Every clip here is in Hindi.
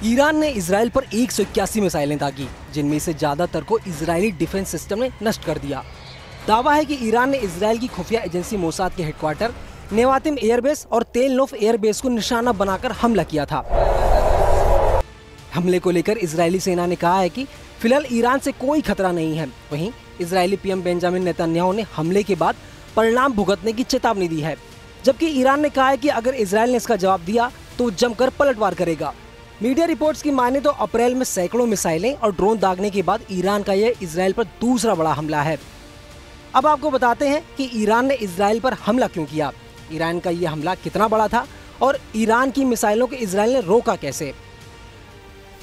ईरान ने इजराइल पर 181 मिसाइलें दागी, जिनमें से ज्यादातर को इजरायली डिफेंस सिस्टम ने नष्ट कर दिया। दावा है कि ईरान ने इजराइल की खुफिया एजेंसी मोसाद के हेडक्वार्टर, नेवातिम एयरबेस और तेल नोफ एयरबेस को निशाना बनाकर हमला किया था। हमले को लेकर इजरायली सेना ने कहा है कि फिलहाल ईरान से कोई खतरा नहीं है। वहीं इजरायली पीएम बेंजामिन नेतन्याहू ने हमले के बाद परिणाम भुगतने की चेतावनी दी है, जबकि ईरान ने कहा है कि अगर इजराइल ने इसका जवाब दिया तो जमकर पलटवार करेगा। मीडिया रिपोर्ट्स की माने तो अप्रैल में सैकड़ों मिसाइलें और ड्रोन दागने के बाद ईरान का यह इजराइल पर दूसरा बड़ा हमला है। अब आपको बताते हैं कि ईरान ने इजराइल पर हमला क्यों किया, ईरान का यह हमला कितना बड़ा था और ईरान की मिसाइलों को इजराइल ने रोका कैसे।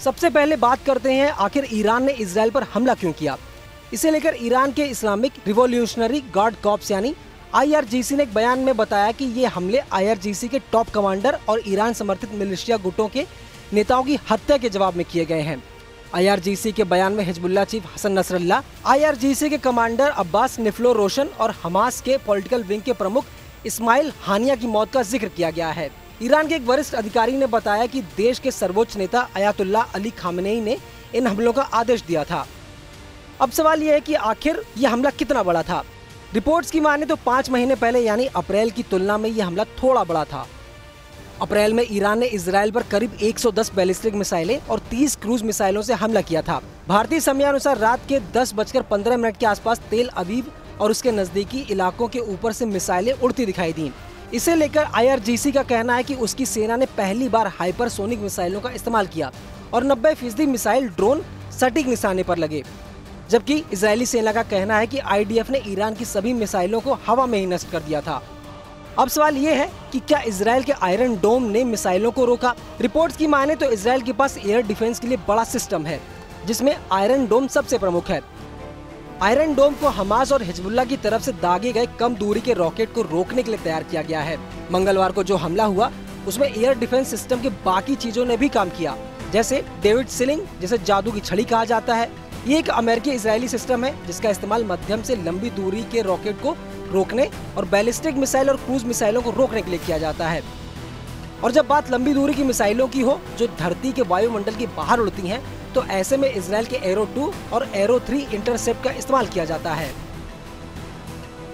सबसे पहले बात करते हैं आखिर ईरान ने इजराइल पर हमला क्यों किया। इसे लेकर ईरान के इस्लामिक रिवॉल्यूशनरी गार्ड कॉर्प्स यानी IRGC ने एक बयान में बताया कि ये हमले IRGC के टॉप कमांडर और ईरान समर्थित मिलिशिया गुटों के नेताओं की हत्या के जवाब में किए गए हैं। IRGC के बयान में Hezbollah chief Hassan Nasrallah, IRGC के कमांडर अब्बास निफ्लो रोशन और हमास के पॉलिटिकल विंग के प्रमुख इस्माइल हानिया की मौत का जिक्र किया गया है। ईरान के एक वरिष्ठ अधिकारी ने बताया कि देश के सर्वोच्च नेता अयातुल्लाह अली खामेनेई ने इन हमलों का आदेश दिया था। अब सवाल यह है कि आखिर यह हमला कितना बड़ा था। रिपोर्ट्स की माने तो 5 महीने पहले यानी अप्रैल की तुलना में यह हमला थोड़ा बड़ा था। अप्रैल में ईरान ने इजराइल पर करीब 110 बैलिस्टिक मिसाइलें और 30 क्रूज मिसाइलों से हमला किया था। भारतीय समयानुसार रात के 10:15 के आसपास तेल अवीव और उसके नजदीकी इलाकों के ऊपर से मिसाइलें उड़ती दिखाई दी। इसे लेकर IRGC का कहना है कि उसकी सेना ने पहली बार हाइपरसोनिक मिसाइलों का इस्तेमाल किया और 90% मिसाइल ड्रोन सटीक निशाने पर लगे, जबकि इजरायली सेना का कहना है कि IDF ने ईरान की सभी मिसाइलों को हवा में ही नष्ट कर दिया था। अब सवाल ये है कि क्या इजराइल के आयरन डोम ने मिसाइलों को रोका। रिपोर्ट्स की माने तो इजराइल के पास एयर डिफेंस के लिए बड़ा सिस्टम है, जिसमें आयरन डोम सबसे प्रमुख है। आयरन डोम को हमास और हिजबुल्लाह की तरफ से दागे गए कम दूरी के रॉकेट को रोकने के लिए तैयार किया गया है। मंगलवार को जो हमला हुआ उसमें एयर डिफेंस सिस्टम के बाकी चीजों ने भी काम किया, जैसे डेविड स्लिंग, जिसे जादू की छड़ी कहा जाता है। ये एक अमेरिकी इजरायली सिस्टम है जिसका इस्तेमाल मध्यम से लंबी दूरी के रॉकेट को रोकने और बैलिस्टिक मिसाइल और क्रूज मिसाइलों को रोकने के लिए किया जाता है। और जब बात लंबी दूरी की मिसाइलों की हो जो धरती के वायुमंडल के बाहर उड़ती हैं, तो ऐसे में इजराइल के एरो 2 और एरो 3 इंटरसेप्ट का इस्तेमाल किया जाता है।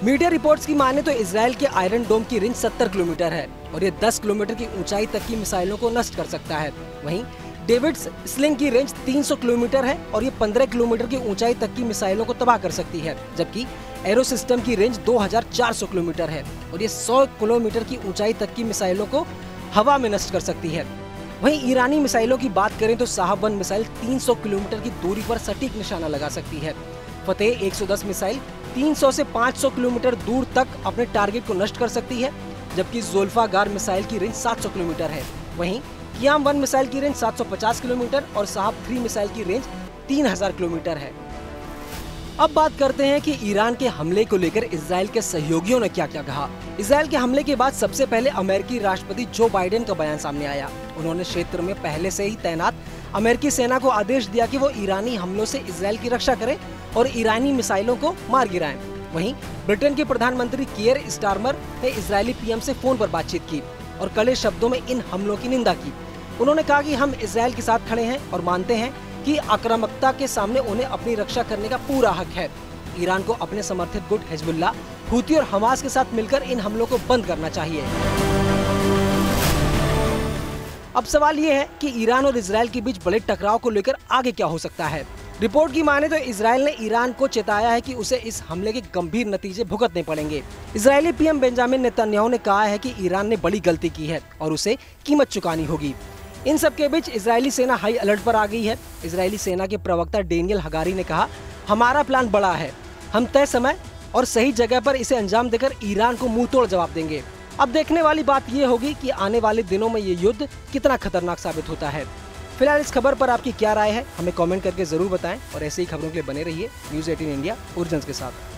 मीडिया रिपोर्ट्स की माने तो इजराइल के आयरन डोम की रेंज 70 किलोमीटर है और ये 10 किलोमीटर की ऊंचाई तक की मिसाइलों को नष्ट कर सकता है। वहीं डेविड स्लिंग की रेंज 300 किलोमीटर है और ये 15 किलोमीटर की ऊंचाई तक की मिसाइलों को तबाह कर सकती है, जबकि एरो सिस्टम की रेंज 2400 किलोमीटर है और ये 100 किलोमीटर की ऊंचाई तक की मिसाइलों को हवा में नष्ट कर सकती है। वहीं ईरानी मिसाइलों की बात करें तो साहब 1 मिसाइल 300 किलोमीटर की दूरी पर सटीक निशाना लगा सकती है। फतेह 110 मिसाइल 300 से 500 किलोमीटर दूर तक अपने टारगेट को नष्ट कर सकती है, जबकि ज़ुल्फ़ाकार मिसाइल की रेंज 700 किलोमीटर है। वहीं कियाम 1 मिसाइल की रेंज 750 किलोमीटर और साहब 3 मिसाइल की रेंज 3000 किलोमीटर है। अब बात करते हैं कि ईरान के हमले को लेकर इजराइल के सहयोगियों ने क्या क्या कहा। इजराइल के हमले के बाद सबसे पहले अमेरिकी राष्ट्रपति जो बाइडेन का बयान सामने आया। उन्होंने क्षेत्र में पहले से ही तैनात अमेरिकी सेना को आदेश दिया कि वो ईरानी हमलों से इजराइल की रक्षा करे और ईरानी मिसाइलों को मार गिराएं। वहीं ब्रिटेन के प्रधानमंत्री कीयर स्टारमर ने इजरायली पीएम से फोन पर बातचीत की और कड़े शब्दों में इन हमलों की निंदा की। उन्होंने कहा कि हम इजराइल के साथ खड़े हैं और मानते हैं कि आक्रामकता के सामने उन्हें अपनी रक्षा करने का पूरा हक है। ईरान को अपने समर्थित गुट हिजबुल्लाह, हूती और हमास के साथ मिलकर इन हमलों को बंद करना चाहिए। अब सवाल ये है कि ईरान और इजराइल के बीच बड़े टकराव को लेकर आगे क्या हो सकता है। रिपोर्ट की माने तो इजराइल ने ईरान को चेताया है कि उसे इस हमले के गंभीर नतीजे भुगतने पड़ेंगे। इजरायली पीएम बेंजामिन नेतन्याहू ने कहा है कि ईरान ने बड़ी गलती की है और उसे कीमत चुकानी होगी। इन सब के बीच इजरायली सेना हाई अलर्ट पर आ गई है। इजरायली सेना के प्रवक्ता डेनियल हगारी ने कहा, हमारा प्लान बड़ा है, हम तय समय और सही जगह पर इसे अंजाम देकर ईरान को मुंह तोड़ जवाब देंगे। अब देखने वाली बात ये होगी कि आने वाले दिनों में ये युद्ध कितना खतरनाक साबित होता है। फिलहाल इस खबर पर आपकी क्या राय है, हमें कमेंट करके जरूर बताएं और ऐसे ही खबरों के लिए बने रहिए न्यूज़ 18 इंडिया ओरिजिन्स के साथ।